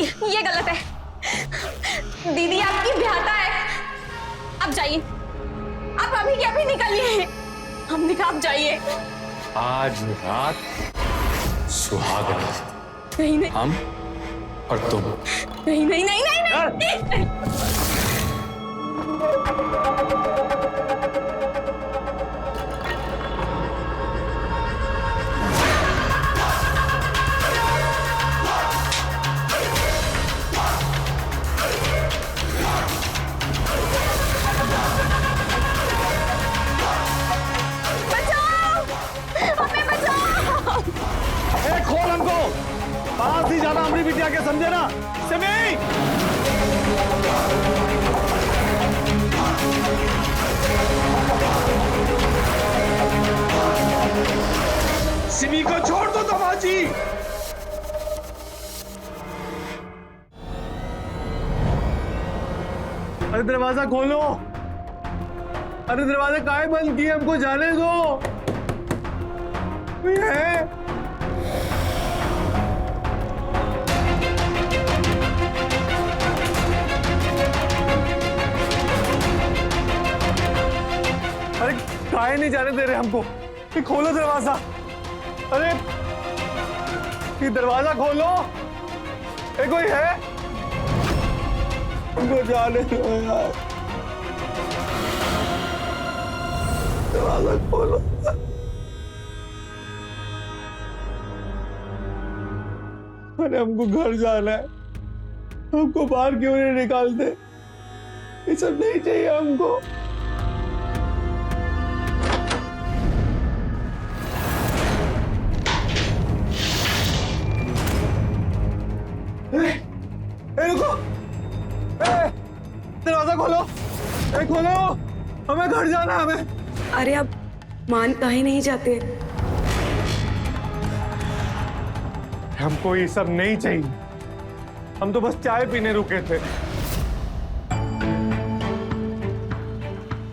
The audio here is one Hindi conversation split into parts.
ये गलत है। दीदी आपकी ब्याहता है। आप जाइए, आप अभी के अभी निकलिए। हमने कहा आप जाइए। आज रात सुहाग रात, नहीं नहीं, हम और तुम। नहीं नहीं नहीं नहीं, नहीं। खोल हमको, पास ही जाना हमारी बिटिया के, समझे ना? सिमी! सिमी को छोड़ दो दमाजी। अरे दरवाजा खोलो, अरे दरवाजा काहे बंद किए? हमको जाने दो। है अरे काहे नहीं जाने दे रहे हमको? ये खोलो दरवाजा। अरे ये दरवाजा खोलो। ये कोई है? हमको जाने दो यार। दरवाजा खोलो। अरे हमको घर जाना है, हमको बाहर क्यों नहीं निकालते? ये सब नहीं चाहिए हमको। रुको, दरवाजा खोलो, खोलो, हमें घर जाना है हमें। अरे अब मान काहे नहीं जाते? हमको ये सब नहीं चाहिए, हम तो बस चाय पीने रुके थे।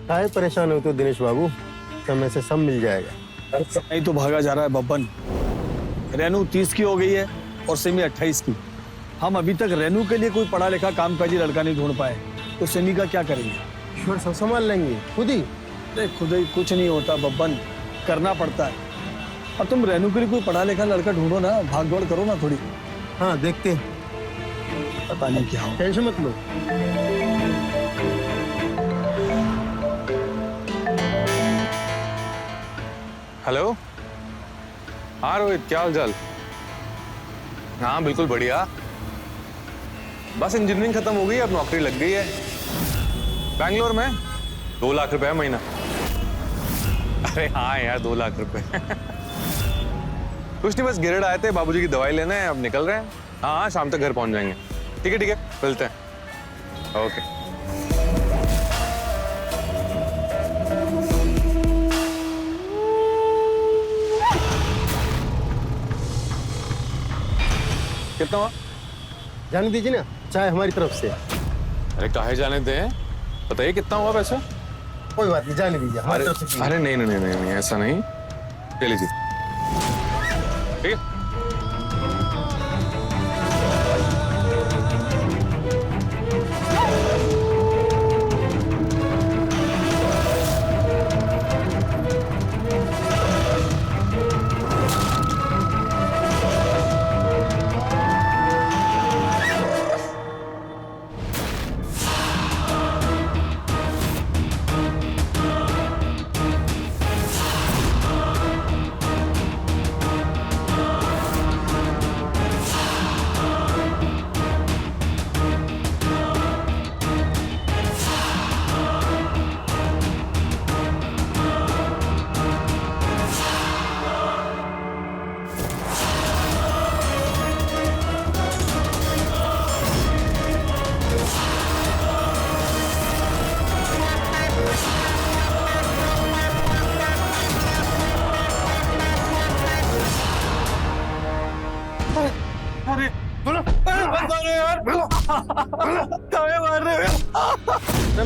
काहे परेशान हो तो दिनेश बाबू, समय से सब मिल जाएगा। नहीं तो भागा जा रहा है बब्बन। रेनू 30 की हो गई है और सिमी 28 की। हम अभी तक रेनू के लिए कोई पढ़ा लिखा कामकाजी लड़का नहीं ढूंढ पाए, तो सिमी का क्या करेंगे? ईश्वर सब संभाल लेंगे खुद ही। अरे खुद ही कुछ नहीं होता बब्बन, करना पड़ता है। और तुम रेनू के लिए कोई पढ़ा लिखा लड़का ढूंढो ना, भाग दौड़ करो ना थोड़ी। हाँ देखते हैं, पता नहीं क्या हो। टेंशन मत लो। हेलो, हाँ रोहित, क्या हाल चाल? हाँ बिल्कुल बढ़िया। बस इंजीनियरिंग खत्म हो गई, अब नौकरी लग गई है बैंगलोर में। 2 लाख रुपए महीना। अरे हाँ यार, 2 लाख रुपए। कुछ नहीं, बस गिरड आए थे, बाबूजी की दवाई लेने, अब निकल रहे हैं। हाँ शाम तक घर पहुंच जाएंगे। ठीक है, मिलते हैं। ओके। कितना हुआ? जाने दीजिए ना, चाहे हमारी तरफ से। अरे काहे जाने दें, बताइए कितना हुआ पैसा? कोई बात नहीं, जाने दीजिए हमारी तरफ से। अरे नहीं नहीं नहीं नहीं, ऐसा नहीं। ले लीजिए, ठीक है।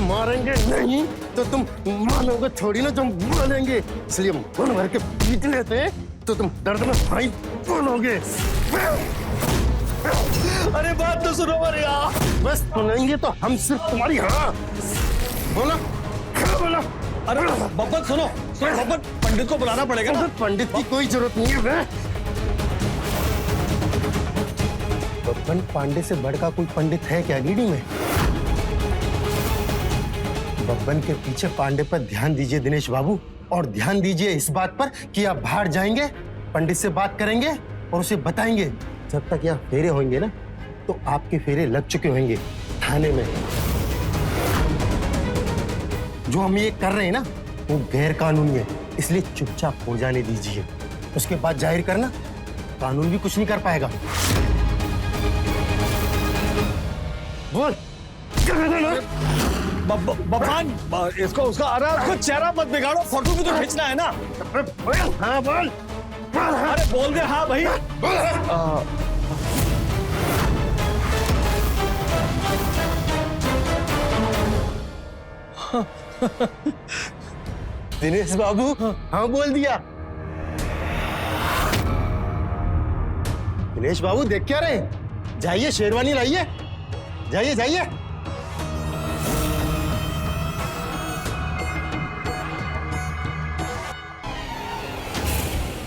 मारेंगे नहीं तो तुम मानोगे थोड़ी ना, तुम मानेंगे, इसलिए मन भर के पीट लेते हैं तो तुम दर्द में भाई बोलोगे। अरे बाप बात तो सुनो मेरी यार। बस सुनेंगे तो हम सिर्फ तुम्हारी हाँ बोला क्या बोला। अरे बब्बन सुनो सुनो बब्बन, पंडित को बुलाना पड़ेगा ना। पंडित की कोई जरूरत नहीं है। बब्बन पांडे से बढ़कर कोई पंडित है क्या गिरी में? बब्बन के पीछे पांडे पर ध्यान दीजिए दिनेश बाबू, और ध्यान दीजिए इस बात पर कि आप बाहर जाएंगे, पंडित से बात करेंगे और उसे बताएंगे। जब तक यहाँ फेरे होंगे ना तो आपके फेरे लग चुके होंगे थाने में। जो हम ये कर रहे हैं ना वो गैर कानूनी है, इसलिए चुपचाप हो जाने दीजिए। उसके बाद जाहिर करना, कानून भी कुछ नहीं कर पाएगा। बोल बब्बन इसको उसका अरे उसको चेहरा मत बिगाड़ो, फोटो भी तो खींचना है ना। हाँ बोल। अरे बोल दे हाँ भाई। दिनेश बाबू हाँ बोल दिया। दिनेश बाबू देख क्या रहे, जाइए शेरवानी लाइए, जाइए जाइए।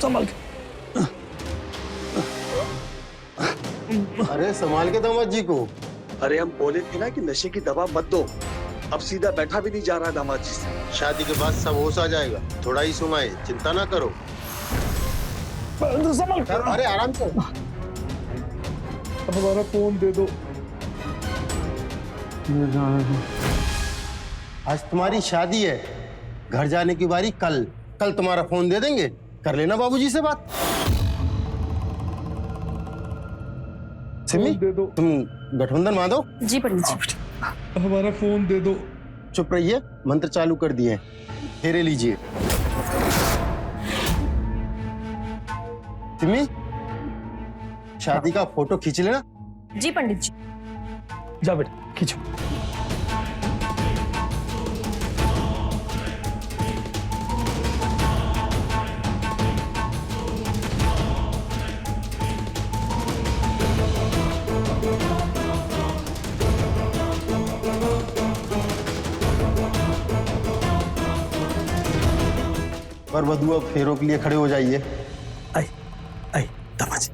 संभल के। अरे संभाल के दामाद जी को। अरे हम बोले थे ना कि नशे की दवा मत दो, अब सीधा बैठा भी नहीं जा रहा दामाद जी से। शादी के बाद सब होश आ जाएगा, थोड़ा ही सुनाए, चिंता ना करो। संभल के। अरे आराम से। हमारा फोन दे दो। आज तुम्हारी शादी है, घर जाने की बारी कल। कल तुम्हारा फोन दे देंगे, कर लेना बाबूजी से बात। सिमी दे दो। तुम गठबंधन बांधो। जी पंडित जी। हमारा फोन दे दो। चुप रहिए, मंत्र चालू कर दिए, फेरे लीजिए। सिमी शादी का फोटो खींच लेना। जी पंडित जी। जा बेटा खींचो। और वधू अब फेरों के लिए खड़े हो जाइए। आई आई दामाद।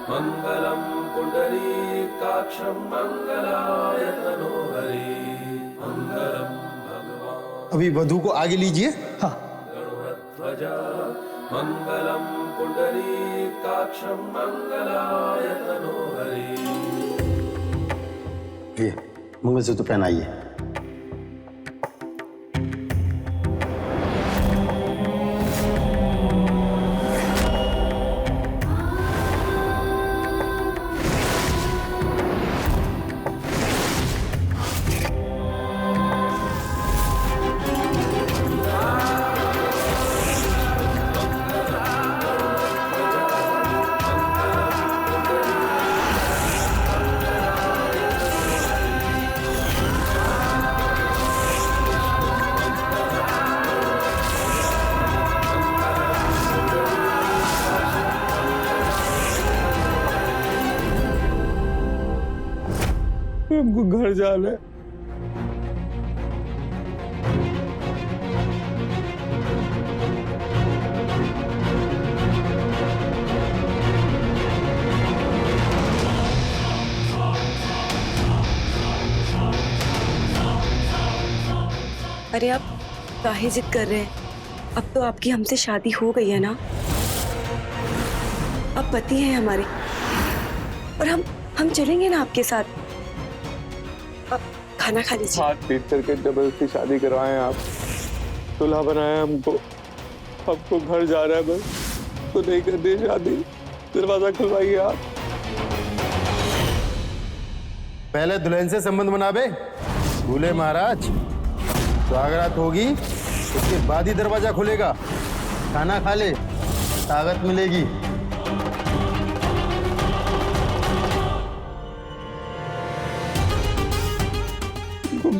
मंगलम पुंडरीकाक्षं मंगलाय तनोहरि मंगलम भगवान। अभी वधू को आगे लीजिए। हाँ मंगलम पुंडरीकाक्षं मंगलाय तनोहरि। ये मंगलसूत्र पहनाइए। हमको घर जाना है। अरे आप काहे जिद कर रहे हैं? अब तो आपकी हमसे शादी हो गई है ना, अब पति हैं हमारे, और हम चलेंगे ना आपके साथ। अब खाना खा लीजिए। हाथ पीट करके जबरदस्ती शादी करवाए आप, दूल्हा बनाया हमको, हमको घर जा रहा है बस, तो नहीं करनी शादी। दरवाजा खुलवाइए आप। पहले दुल्हन से संबंध बनाबे दूल्हे महाराज, स्वागत होगी उसके बाद ही दरवाजा खुलेगा। खाना खा ले, ताकत मिलेगी। हमको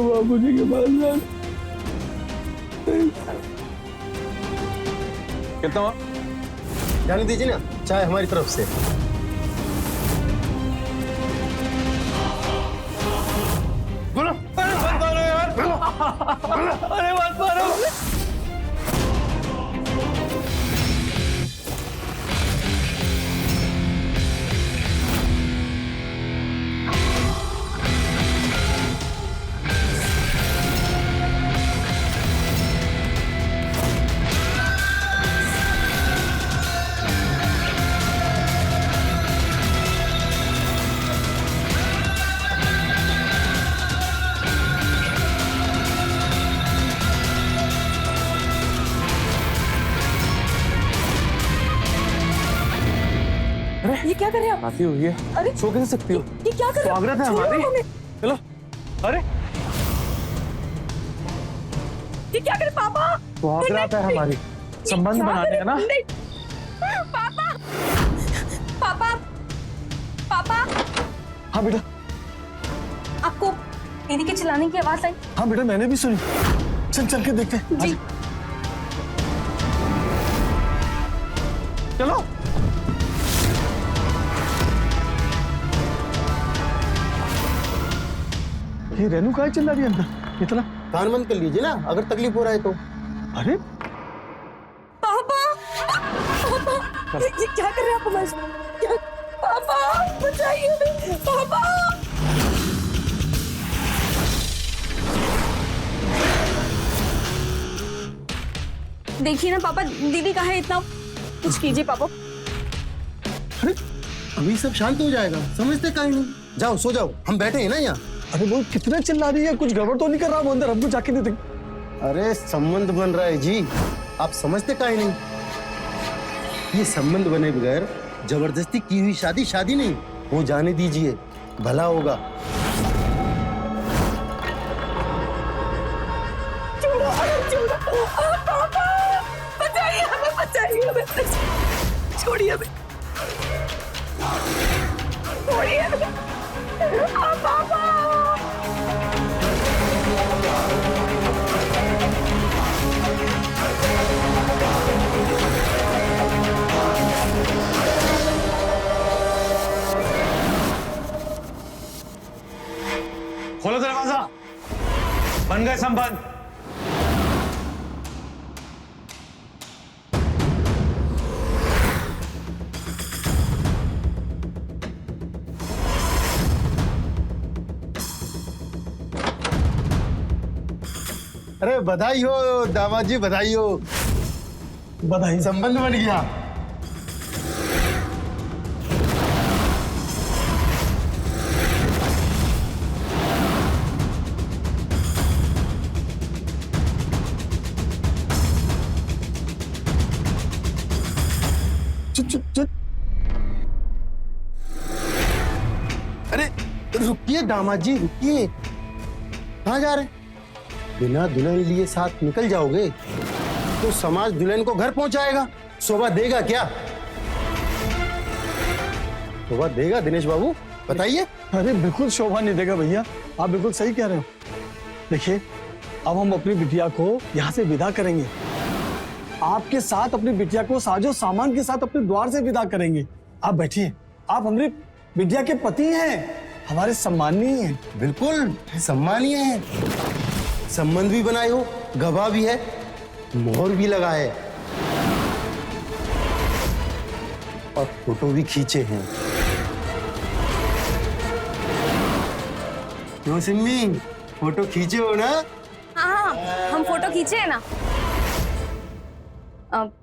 बाबूजी के पास जाना। कितना हुआ? जाने दीजिए ना, चाय हमारी तरफ से। बोलो। अरे मत मारो यार, अरे मत मारो। ये क्या कर रहे हैं आप? आती हुई है, अरे सो कैसे सकती हो? ये क्या कर रहे हो? स्वागत है छोड़ो हमारी। हमें। चलो। अरे ये क्या कर रहे पापा? स्वागत है हमारी, संबंध बनाने है ना। नहीं। पापा पापा पापा हाँ बेटा, आपको दीदी के चिल्लाने की आवाज आई? हाँ बेटा, मैंने भी सुनी। चल चल के देखते हैं। जी। चलो। ये रेनू कहाँ चिल्ला रही है अंदर इतना? कान बंद कर लीजिए ना, अगर तकलीफ हो रहा है तो। अरे पापा पापा ये क्या कर रहे हैं आप हमारे साथ? क्या? पापा बचाइए हमें, पापा। देखिए ना पापा, दीदी कहाँ है? इतना कुछ कीजिए पापा। अरे अभी सब शांत हो जाएगा, समझते काहे नहीं। जाओ सो जाओ, हम बैठे हैं ना यहाँ। अरे वो कितने चिल्ला रही है, कुछ गड़बड़ तो नहीं कर रहा वो अंदर? हमको जाके नहीं देख। अरे संबंध बन रहा है जी, आप समझते काहे नहीं। ये संबंध बने बगैर जबरदस्ती की हुई शादी शादी नहीं। वो जाने दीजिए, भला होगा। छोड़ो, पापा बचाइए हमें, बचाइए हमें, छोड़िए हमें, छोड़िए हमें। पापा खोलो दरवाजा, बन गए संबंध। अरे बधाई हो दामाद जी, बधाई हो। बधाई। संबंध बन गया। चुप चुप चुप। अरे रुकिए दामाद जी, रुकिए। कहाँ जा रहे हैं? बिना दुल्हन लिए साथ निकल जाओगे तो समाज दुल्हन को घर पहुंचाएगा, शोभा देगा क्या? शोभा देगा दिनेश बाबू, बताइए। अरे बिल्कुल शोभा नहीं देगा भैया, आप बिल्कुल सही कह रहे हो। देखिए, अब हम अपनी बिटिया को यहाँ से विदा करेंगे। आपके साथ अपनी बिटिया को साजो सामान के साथ अपने द्वार से विदा करेंगे। आप बैठिए, आप हमारी बिटिया के पति हैं, हमारे सम्माननीय हैं। बिल्कुल सम्मानीय है। संबंध भी बनाए हो, गवाह भी है, मोहर भी लगा है और फोटो भी खींचे हैं। क्यों सिम्मी, फोटो खींचे हो ना? हाँ, हम फोटो खींचे है ना। आप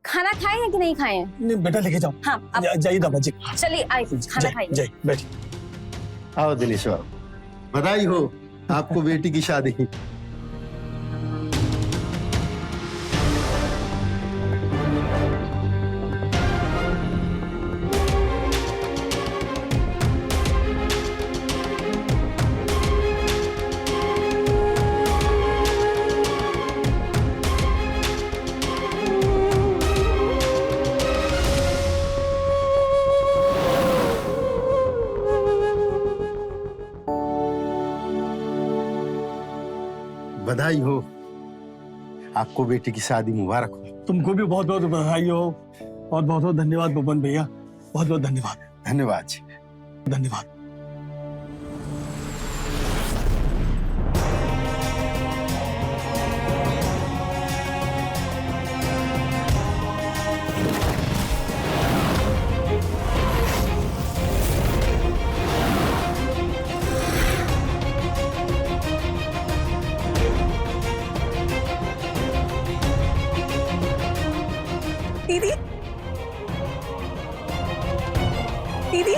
खाना खाए हैं कि नहीं खाए हैं? नहीं बेटा, लेके जाओ। हाँ, जाइए दादा जी। चलिए आइए, खाना खाइए। जाइए, बैठिए। आओ दिनेश बाबू, बधाई हो आपको बेटी की शादी। बधाई हो। आपको बेटी की शादी मुबारक हो। तुमको भी बहुत बहुत बधाई हो और बहुत बहुत धन्यवाद बबन भैया, बहुत बहुत धन्यवाद। धन्यवाद जी। धन्यवाद। दीदी, दीदी,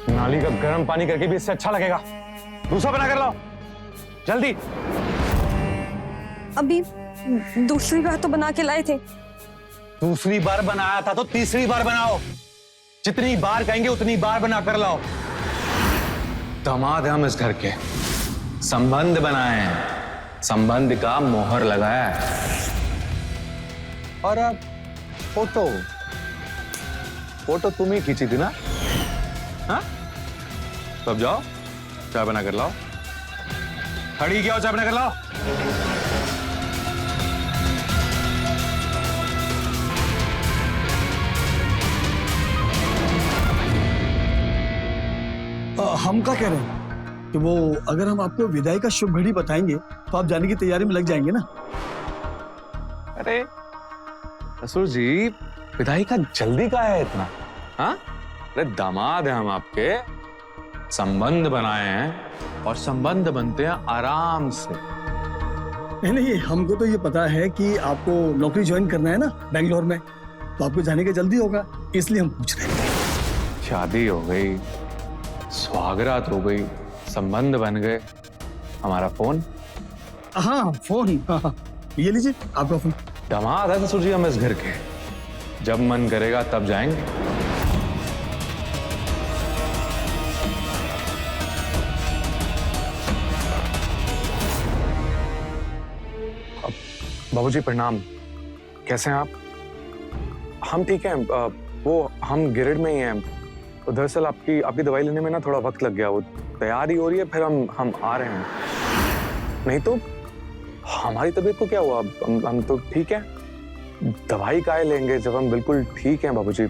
नाली का गर्म पानी करके भी इससे अच्छा लगेगा। दूसरा बना कर लाओ जल्दी। अभी दूसरी बार तो बना के लाए थे। दूसरी बार बनाया था तो तीसरी बार बनाओ। जितनी बार कहेंगे उतनी बार बना कर लाओ। दामाद है हम इस घर के, संबंध बनाए हैं, संबंध का मोहर लगाया है। और अब फोटो तुम ही खींची थी ना? हाँ? तो अब जाओ चाय बना कर लाओ। खड़ी क्या हो, चाय बना कर लाओ। हम क्या कह रहे हैं कि वो अगर हम आपको विदाई का शुभ घड़ी बताएंगे तो आप जाने की तैयारी में लग जाएंगे ना? अरे ससुर जी, विदाई का जल्दी का है इतना? हाँ? अरे दामाद है हम आपके, संबंध बनाए हैं और संबंध बनते हैं आराम से। नहीं, हमको तो ये पता है कि आपको नौकरी ज्वाइन करना है ना बेंगलोर में, तो आपको जाने का जल्दी होगा, इसलिए हम पूछ रहे हैं। शादी हो गई, स्वागरात हो गई, संबंध बन गए, हमारा फोन। हाँ फोन, हाँ, ये लीजिए आपका फोन। दामाद है ससुर जी हम इस घर के, जब मन करेगा तब जाएंगे। बाबूजी प्रणाम, कैसे हैं आप? हम ठीक हैं। वो हम गिरिड में ही हैं। तो दरअसल आपकी दवाई लेने में ना थोड़ा वक्त लग गया, वो तैयार ही हो रही है, फिर हम आ रहे हैं। नहीं तो हमारी तबीयत को क्या हुआ? हम तो ठीक हैं। दवाई काहे लेंगे जब हम बिल्कुल ठीक हैं बाबूजी।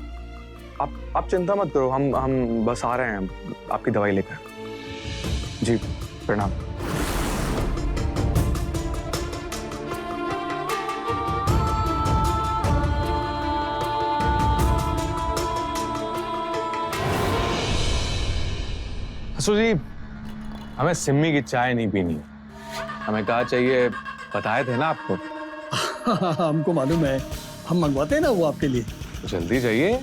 आप चिंता मत करो, हम बस आ रहे हैं आपकी दवाई लेकर। जी प्रणाम। ससुर जी, हमें सिम्मी की चाय नहीं पीनी। हमें कहा चाहिए, बताए थे ना आपको। हमको मालूम है, हम मंगवाते हैं ना वो आपके लिए। तो जल्दी जाइए,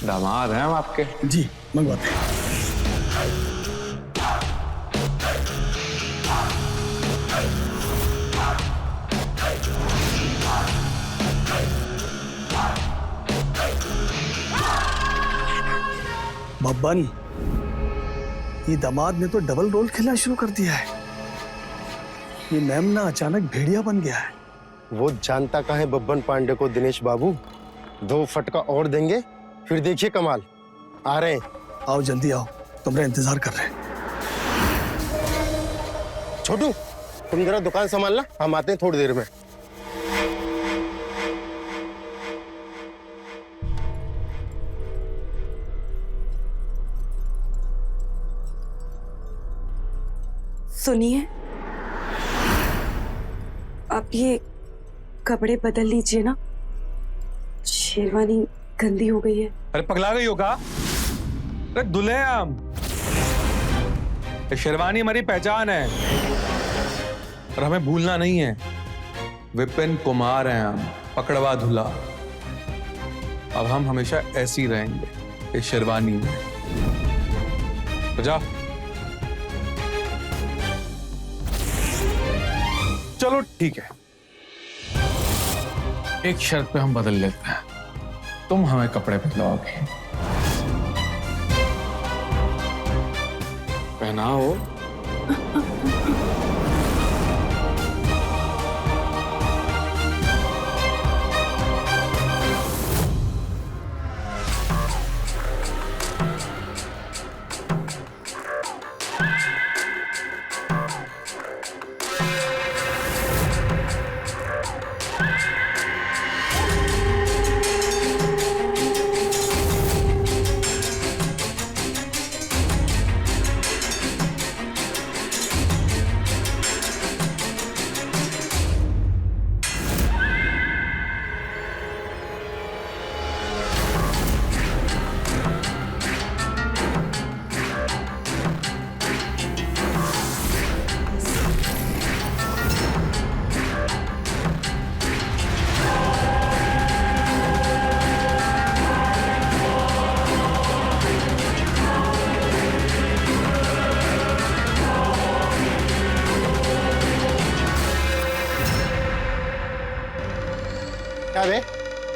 दामाद हैं हम आपके। जी मंगवाते हैं। बब्बन, ये दामाद ने तो डबल रोल खेलना शुरू कर दिया है। ये मैम ना अचानक भेड़िया बन गया है। वो जानता कहाँ है बब्बन पांडे को दिनेश बाबू। 2 फटका और देंगे, फिर देखिए कमाल। आ रहे हैं। आओ जल्दी आओ, तुम्हारा इंतजार कर रहे हैं। छोटू, तुम जरा दुकान संभालना, हम आते हैं थोड़ी देर में। सुनिए, आप ये कपड़े बदल लीजिए ना, शेरवानी गंदी हो गई है। अरे पगला गई हो का? अरे दुल्हे हैं हम, ये शेरवानी हमारी पहचान है और हमें भूलना नहीं है। विपिन कुमार हैं हम, पकड़वा धुला। अब हम हमेशा ऐसे ही रहेंगे इस शेरवानी में। तो जाओ। चलो ठीक है, एक शर्त पे हम बदल लेते हैं। तुम हमें कपड़े बदलाओगे, पहनाओ।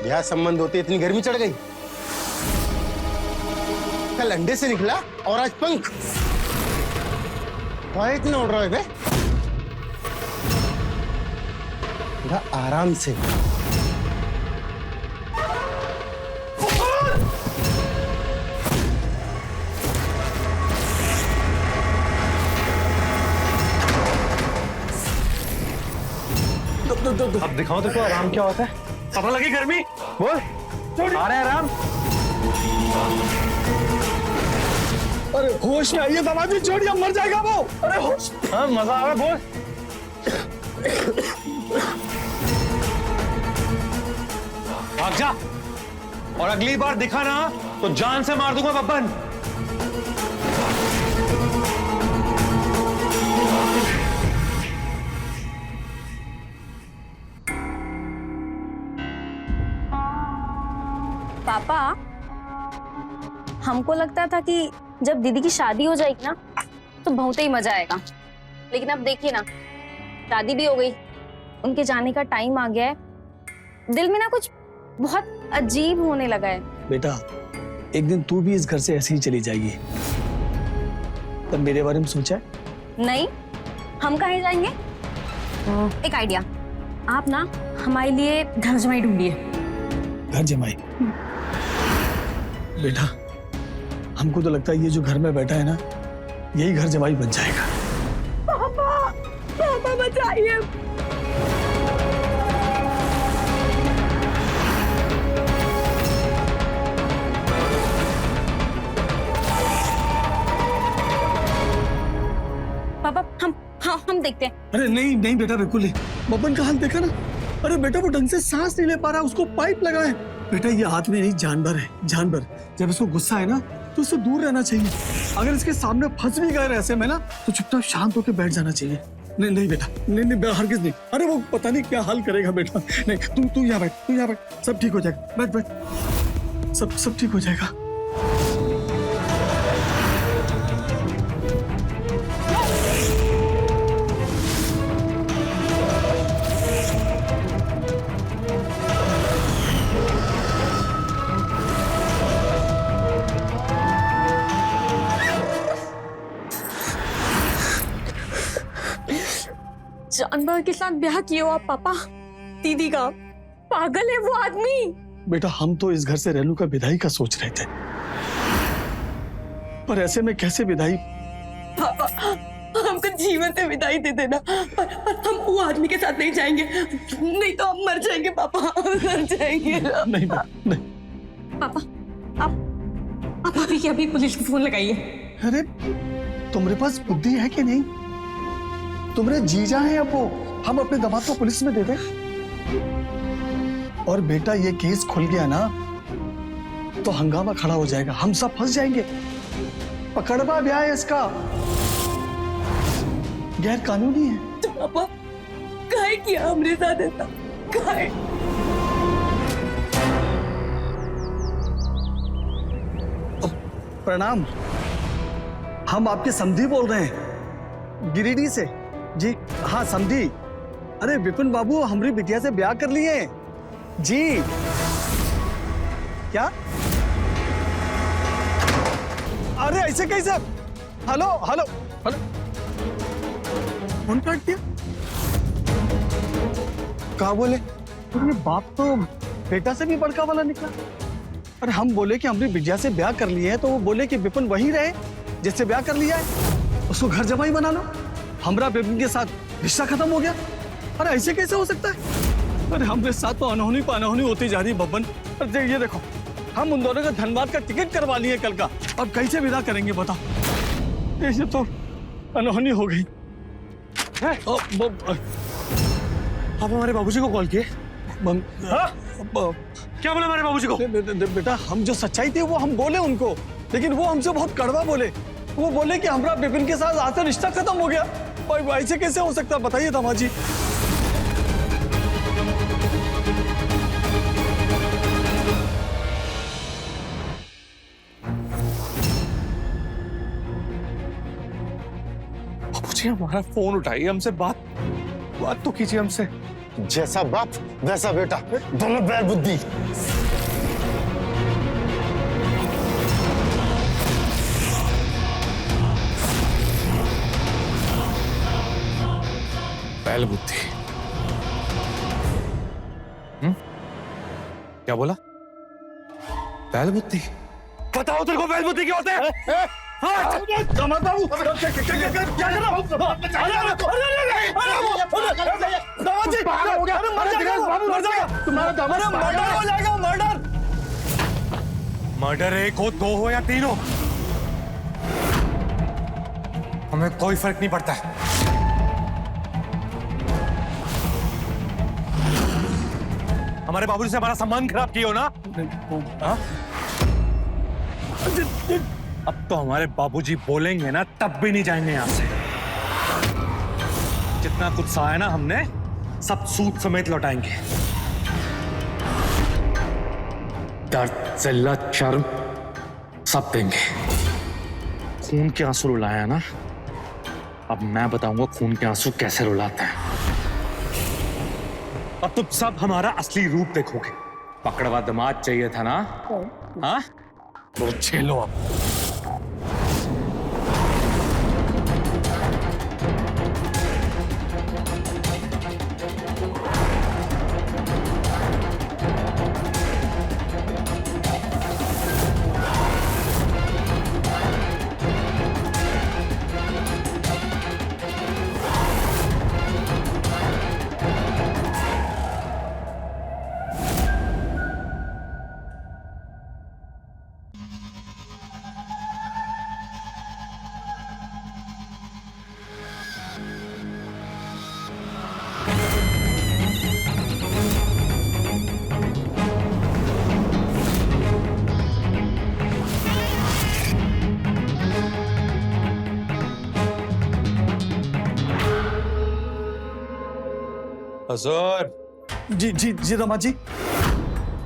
ब्याह संबंध होते इतनी गर्मी चढ़ गई? कल अंडे से निकला और आज पंख। क्या इतना उड़ रहा है बे? थोड़ा आराम से। अब दिखाओ देखो आराम क्या होता है। पता लगी गर्मी? बोल। आ रहे हैं आराम। अरे होश में आइए दामाजी, छोड़िए मर जाएगा वो। अरे होश। हाँ मजा आ रहा है, बोल। भाग जा, और अगली बार दिखा ना तो जान से मार दूंगा बब्बन। पापा, हमको लगता था कि जब दीदी की शादी हो जाएगी ना तो बहुत ही मजा आएगा, लेकिन अब देखिए ना, शादी भी हो गई, उनके जाने का टाइम आ गया है। दिल में ना कुछ बहुत अजीब होने लगा है। बेटा, एक दिन तू भी इस घर से ऐसे ही चली जाएगी। तब मेरे बारे में सोचा है? नहीं, हम कहीं जाएंगे? एक आइडिया, आप ना हमारे लिए घर जमाई ढूंढिए। घर जमाई? बेटा, हमको तो लगता है ये जो घर में बैठा है ना, यही घर जमाई बन जाएगा। पापा, पापा बचाइए। पापा, हम देखते हैं। अरे नहीं नहीं बेटा, बिल्कुल नहीं। बब्बन का हाल देखा ना? अरे बेटा, वो ढंग से सांस नहीं ले पा रहा, उसको पाइप लगा है। बेटा, ये आदमी नहीं, जानवर है, जानवर। जब इसको गुस्सा है ना तो उससे दूर रहना चाहिए। अगर इसके सामने फंस भी गए ऐसे में ना तो चुपचाप शांत होकर बैठ जाना चाहिए। नहीं नहीं बेटा, नहीं नहीं, हरगिज नहीं। अरे वो पता नहीं क्या हाल करेगा बेटा। नहीं, तू यहाँ बैठ, तू यहाँ बैठ, सब ठीक हो जाएगा। बैठ बैठ, सब ठीक हो जाएगा। जानवर के साथ ब्याह किए हो आप पापा? दीदी का पागल है वो आदमी। बेटा, हम तो इस घर से रेनू का विदाई का सोच रहे थे, पर ऐसे में कैसे विदाई? पापा, हमको जीवन से विदाई दे देना, पर हम वो आदमी के साथ नहीं जाएंगे, नहीं तो हम मर जाएंगे पापा, मर जाएंगे। नहीं नहीं। पापा, आप अभी के अभी पुलिस को फोन लगाइए। अरे तुम्हारे पास बुद्धि है कि नहीं? तुम्हारे जीजा हैं अब वो, हम अपने दामाद को पुलिस में दे दें। और बेटा, ये केस खुल गया ना तो हंगामा खड़ा हो जाएगा, हम सब फंस जाएंगे। पकड़वा ब्याह है इसका, गैर कानूनी है। तो पापा, काहे किया हमरे साथ ऐसा? काहे? प्रणाम, हम आपके समधी बोल रहे हैं, गिरिडीह से। जी हाँ, समधी। अरे विपिन बाबू हमारी बिटिया से ब्याह कर लिए जी। क्या? अरे ऐसे कैसे? हेलो हेलो हेलो, फोन काट दिया। कहा बोले? ये बाप तो बेटा से भी बड़का वाला निकला। अरे हम बोले कि हमारी बिटिया से ब्याह कर लिए हैं, तो वो बोले कि विपिन वही रहे जिससे ब्याह कर लिया है, उसको घर जमाई बना लो। हमरा विपिन के साथ रिश्ता खत्म हो गया। अरे ऐसे कैसे हो सकता है? अरे हमारे साथ तो अनहोनी पर अनहोनी होती जा रही है बब्बन। अरे ये देखो, हम उन दोनों का धनबाद का टिकट करवा लिए कल का, अब कैसे विदा करेंगे बताओ? ये तो अनहोनी हो गई। आप हमारे बाबूजी को कॉल किए? क्या बोला हमारे बाबूजी को? बेटा, हम जो सच्चाई थी वो हम बोले उनको, लेकिन वो हमसे बहुत कड़वा बोले। वो बोले कि हमरा विपिन के साथ आज से रिश्ता खत्म हो गया। और ऐसे कैसे हो सकता है बताइए दामाजी? बाबूजी, हमारा फोन उठाइए, हमसे बात तो कीजिए हमसे। जैसा बाप वैसा बेटा, दोनों बैल बुद्धि। बैल बुद्धि। क्या बोला? बैल बुद्धि? बताओ तेरे को बैल बुद्धि क्या होता है? मर्डर एक हो, दो हो या तीन हो, हमें कोई फर्क नहीं पड़ता है। हमारे बाबूजी से हमारा सम्मान खराब किया हो ना? हाँ? अब तो हमारे बाबूजी बोलेंगे ना तब भी नहीं जाएंगे यहां से। जितना कुछ सहा है ना हमने, सब सूद समेत लौटाएंगे। दर्द, जिल्लत, शर्म सब देंगे। खून के आंसू रुलाया ना, अब मैं बताऊंगा खून के आंसू कैसे रुलाते हैं। अब तुम सब हमारा असली रूप देखोगे। पकड़वा दामाद चाहिए था ना? हाँ? तो झेलो अब। हजूर। जी जी जी दामाद जी,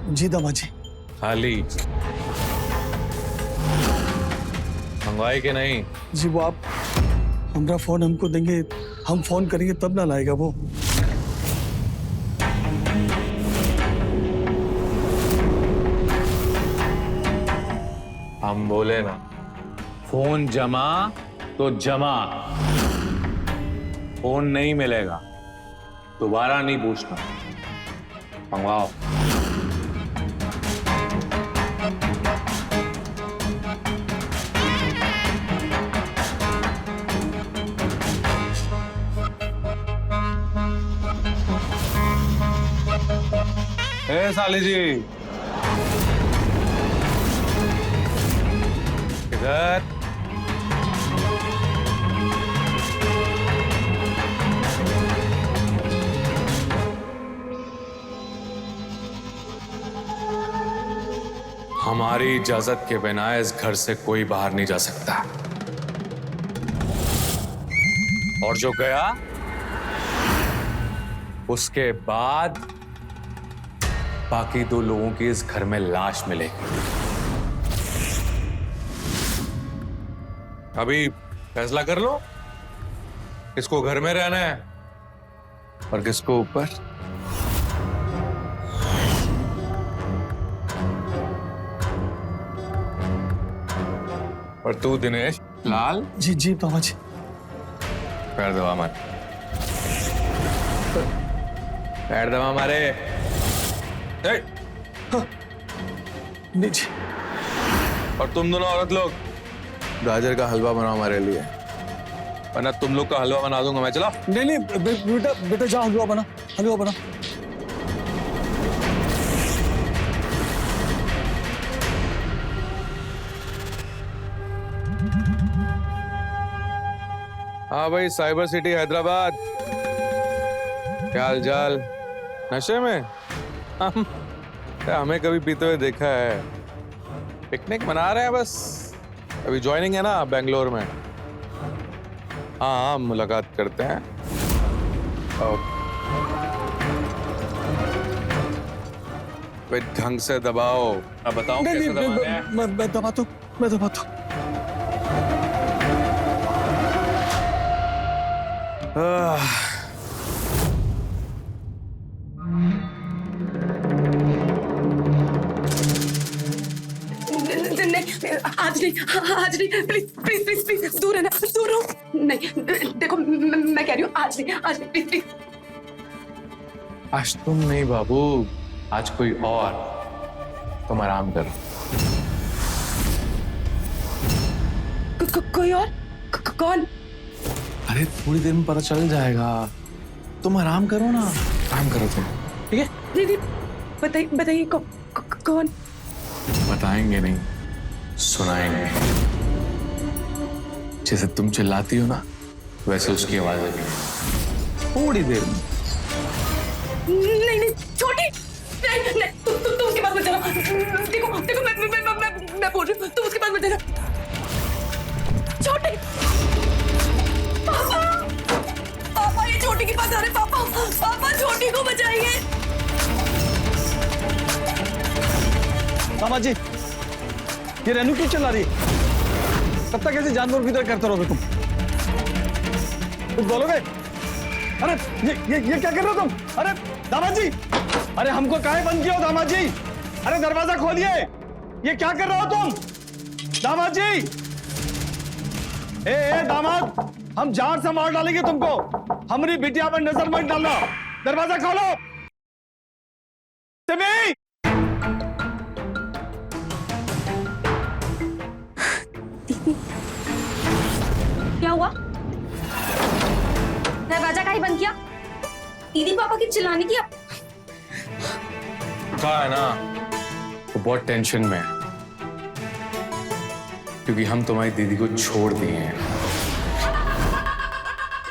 जी दामाद जी। खाली मंगवाई के नहीं? जी वो आप हमारा फोन हमको देंगे, हम फोन करेंगे तब ना लाएगा वो। हम बोले ना, फोन जमा तो जमा। फोन नहीं मिलेगा दोबारा नहीं पूछना, मंगवाओ। ए साली जी, इधर। हमारी इजाजत के बिना इस घर से कोई बाहर नहीं जा सकता, और जो गया उसके बाद बाकी दो लोगों की इस घर में लाश मिलेगी। अभी फैसला कर लो, किसको घर में रहना है और किसको ऊपर। और तू दिनेश लाल। जी जी दामाद जी। पैर दबा मारे, पैर दबा मारे। नहीं जी। और तुम दोनों औरत लोग गाजर का हलवा बनाओ हमारे लिए, वरना तुम लोग का हलवा बना दूंगा मैं। चला। नहीं नहीं बेटा बेटा जा, हलवा बना, हलवा बना। हाँ भाई, साइबर सिटी हैदराबाद, क्या हाल चाल? नशे में? हमें कभी पीते हुए देखा है? पिकनिक मना रहे हैं बस, अभी ज्वाइनिंग है ना बेंगलोर में। हाँ, मुलाकात करते हैं। भाई ढंग से दबाओ। अब बताओ कैसे दबाना है? मैं दबाता हूँ, मैं दबाता हूँ। आज नहीं, प्लीज प्लीज प्लीज प्लीज, दूर है ना, दूर रहो। नहीं देखो, मैं कह रही हूँ आज नहीं, प्लीज प्लीज। आज तुम नहीं बाबू, आज कोई और। तुम आराम करो। कोई और? कौन? अरे थोड़ी देर में पता चल जाएगा। तुम आराम करो ना, आराम करो तुम, ठीक है? नहीं, बताइए कौन? बताएंगे नहीं, सुनाएंगे। जैसे तुम चिल्लाती हो ना, वैसे उसकी आवाज लगेगी थोड़ी देर में। नहीं छोटी, नहीं तुम उसके पास मत जाना। देखो मैं बोल रही हूँ, तुम उसके पास मत जाना। छोटी, पापा ये छोटी के पास आ रहे। पापा छोटी को बचाइए। दामाद जी, ये रेनू क्यों चिल्ला रही है? कब तक ऐसे जानवर की तरह करते रहोगे तुम? कुछ बोलोगे? अरे ये क्या कर रहे हो तुम? अरे दामाद जी, अरे हमको काहे बंद किया हो दामाद जी? अरे दरवाजा खोलिए। ये क्या कर रहे हो तुम दामाद जी? ए दामाद, हम जान से मार डालेंगे तुमको। हमारी बिटिया पर नजर मत डालना। दरवाजा खोलो। सिमी! क्या हुआ? दरवाजा काहे बंद किया? दीदी पापा की चिल्लाने की? कहा है ना, वो बहुत टेंशन में है क्योंकि हम तुम्हारी दीदी को छोड़ दिए हैं।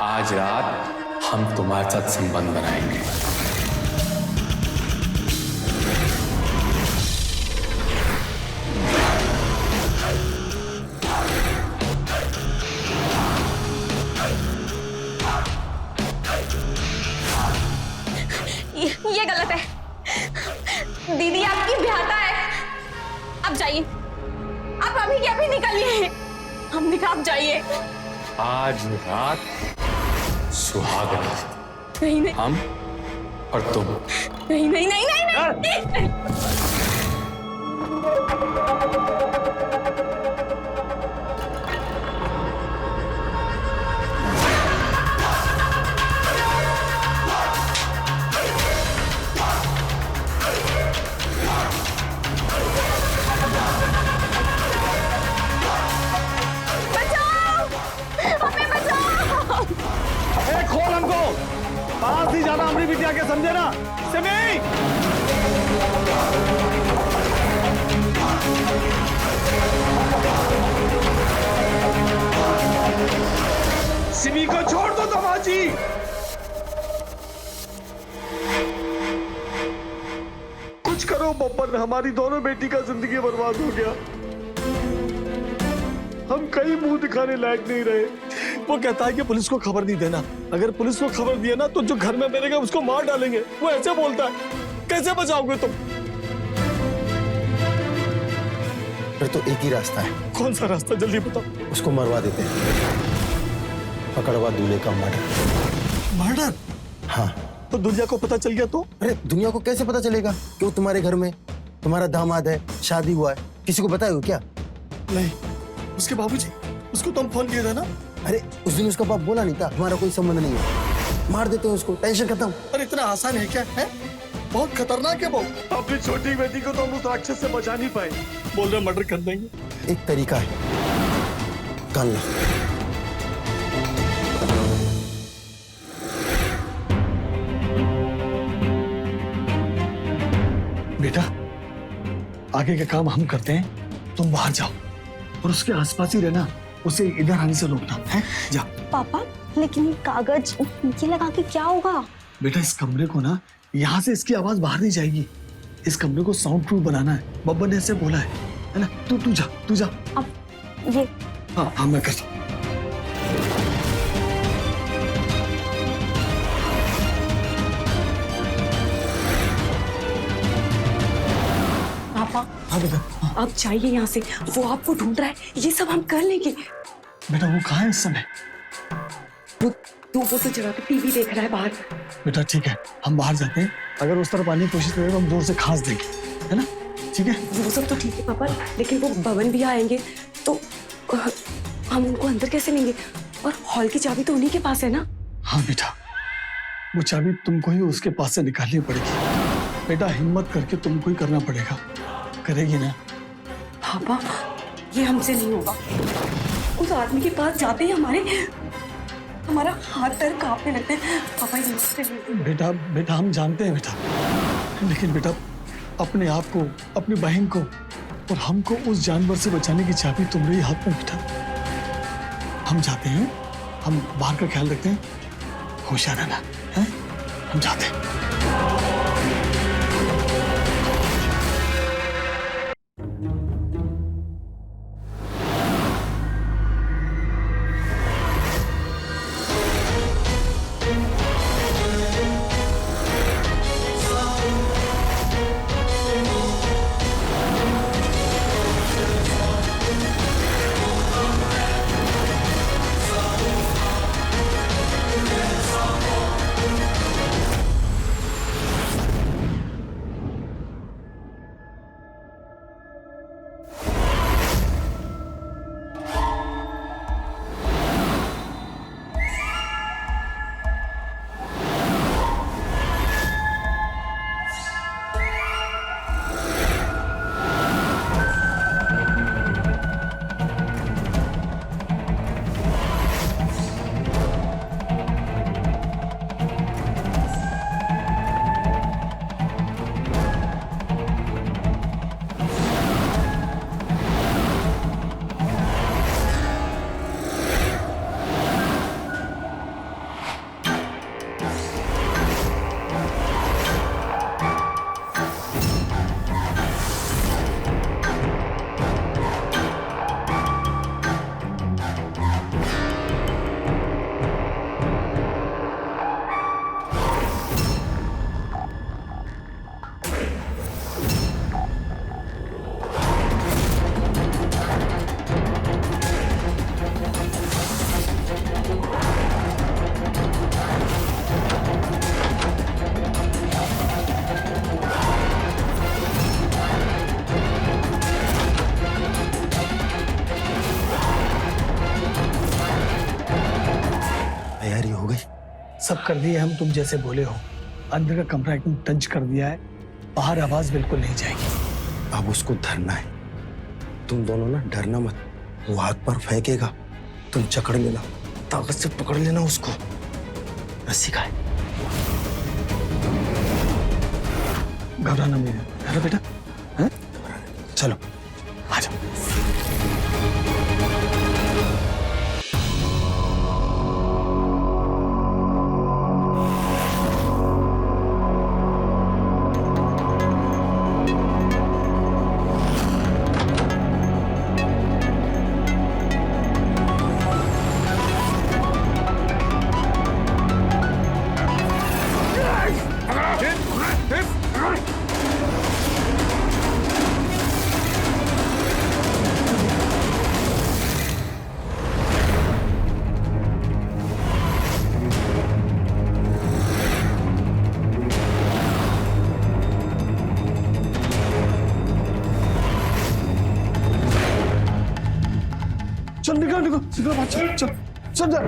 आज रात हम तुम्हारे साथ संबंध बनाएंगे। ये गलत है। दीदी आपकी ब्याहता है। आप जाइए, आप अभी के अभी निकलिए। हमने कहा आप जाइए। आज रात सुहाग रात, नहीं हम और तुम। नहीं। खोल हमको, पास ही जाना हमारी बिटिया के, समझे ना? सिमी! सिमी को छोड़ दो दामाद जी। कुछ करो बब्बर, हमारी दोनों बेटी का जिंदगी बर्बाद हो गया। हम कहीं मुंह दिखाने लायक नहीं रहे। वो कहता है कि पुलिस को खबर नहीं देना। अगर पुलिस को खबर दिया ना तो जो घर में मरेगा उसको मार डालेंगे। वो ऐसे बोलता है। कैसे बचाओगे तुम? फिर तो एक ही रास्ता है। कौन सा रास्ता? जल्दी बताओ। उसको मरवा देते हैं। पकड़वा दूल्हे का मर्डर। मर्डर? हाँ। तो दुनिया को पता चल गया तो? अरे दुनिया को कैसे पता चलेगा कि वो तुम्हारे घर में तुम्हारा दामाद है, शादी हुआ है? किसी को बताए हो क्या? नहीं। उसके बाबूजी, उसको तो हम फोन किए थे ना। अरे उस दिन उसका बाप बोला नहीं था हमारा कोई संबंध नहीं है, मार देते हैं उसको, टेंशन खत्म। अरे इतना आसान है क्या? है बहुत खतरनाक है वो। अपनी छोटी बेटी को तो हम उस राक्षस से बचा नहीं पाए। बोल रहे मर्डर कर देंगे। एक तरीका है, कर लो। बेटा, आगे का काम हम करते हैं, तुम बाहर जाओ और उसके आसपास ही रहना, उसे इधर आने से रोकना है। जा। पापा, लेकिन ये कागज ये लगा के क्या होगा? बेटा इस कमरे को ना, यहाँ से इसकी आवाज बाहर नहीं जाएगी। इस कमरे को साउंड प्रूफ बनाना है, बब्बर ने ऐसे बोला है ना? तू जा। अब ये हाँ मैं करता हूँ। पापा हाँ बेटा। हाँ। आप जाइए यहाँ से, वो आपको ढूंढ रहा है। ये सब हम कर लेंगे। बेटा वो कहाँ है इस समय? वो तो जगह पे टीवी देख रहा है बाहर। बेटा ठीक है, हम बाहर जाते हैं। अगर उस तरफ आने की कोशिश करेगा तो हम जोर से खांस देंगे, है ना? ठीक है। वो सब तो ठीक है पापा, लेकिन वो भवन भी आएंगे तो हम उनको अंदर कैसे लेंगे? और हॉल की चाबी तो उन्हीं के पास है ना? हाँ बेटा, वो चाबी तुमको ही उसके पास से निकालनी पड़ेगी। बेटा हिम्मत करके तुमको ही करना पड़ेगा, करेगी ना? पापा ये हमसे नहीं होगा। उस आदमी के पास जाते ही हमारा हाथ पैर कांपने लगते हैं। पापा ये मुझसे नहीं। बेटा बेटा हम जानते हैं बेटा, लेकिन बेटा अपने आप को, अपनी बहन को और हमको उस जानवर से बचाने की चाबी तुम्हारे ही हाथ में बेटा। हम जाते हैं, हम बाहर का ख्याल रखते हैं, होशियार रहना है, हम जाते हैं। तैयारी हो गई? सब कर दिए हम, तुम जैसे बोले हो। अंदर का कमरा एकदम टंच कर दिया है, बाहर आवाज बिल्कुल नहीं जाएगी। अब उसको धरना है। तुम दोनों ना डरना मत, वो हाथ पर फेंकेगा, तुम जकड़ लेना, ताकत से पकड़ लेना उसको। रस्सी का है। घबराना नहीं है ना बेटा, हैं? चलो आ जाओ। चल निकल निकल निकल बाहर, चल चल चल जा।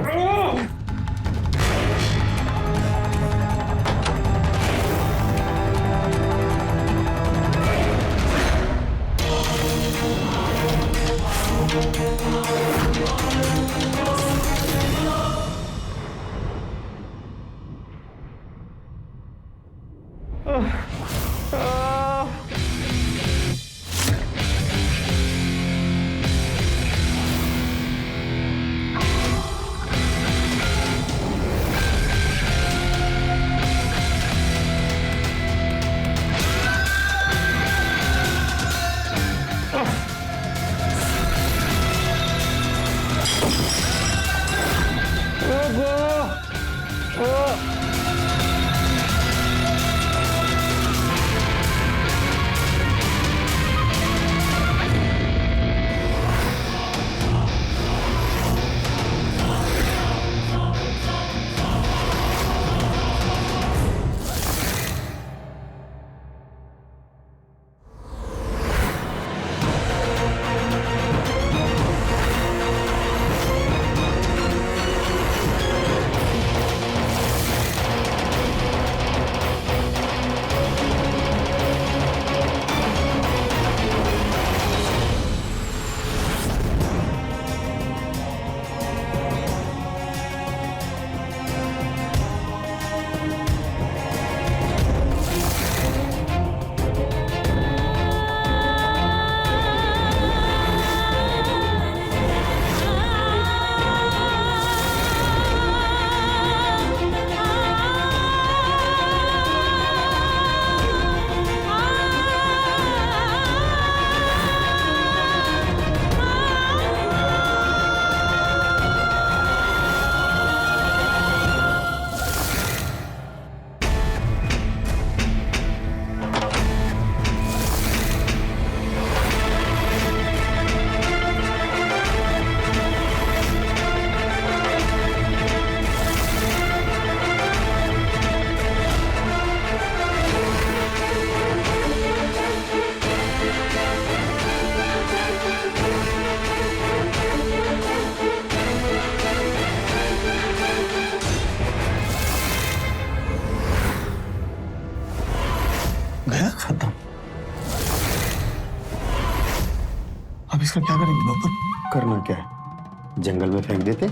इसका क्या करेंगे बाबा? करना क्या है, जंगल में फेंक देते,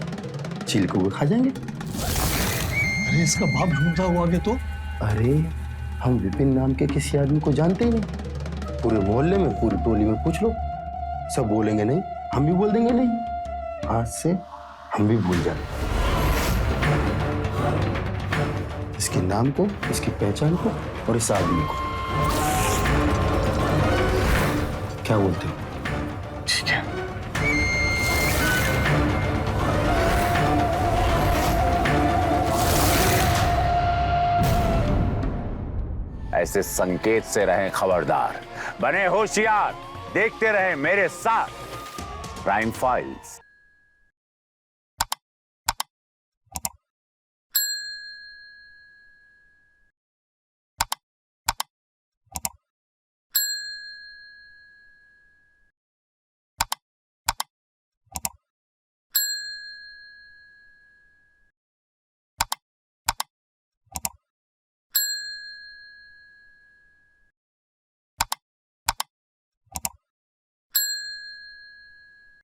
चील को वो खा जाएंगे। अरे इसका बाप ढूंढता हुआ आगे तो। अरे हम विपिन नाम के किसी आदमी को जानते ही नहीं, पूरे मोहल्ले में, पूरी टोली में पूछ लो, सब बोलेंगे नहीं, हम भी बोल देंगे नहीं। आज से हम भी भूल जाए इसके नाम को, इसकी पहचान को और इस आदमी को। क्या बोलते हो? ठीक है। ऐसे संकेत से रहें खबरदार, बने होशियार, देखते रहें मेरे साथ क्राइम फाइल्स।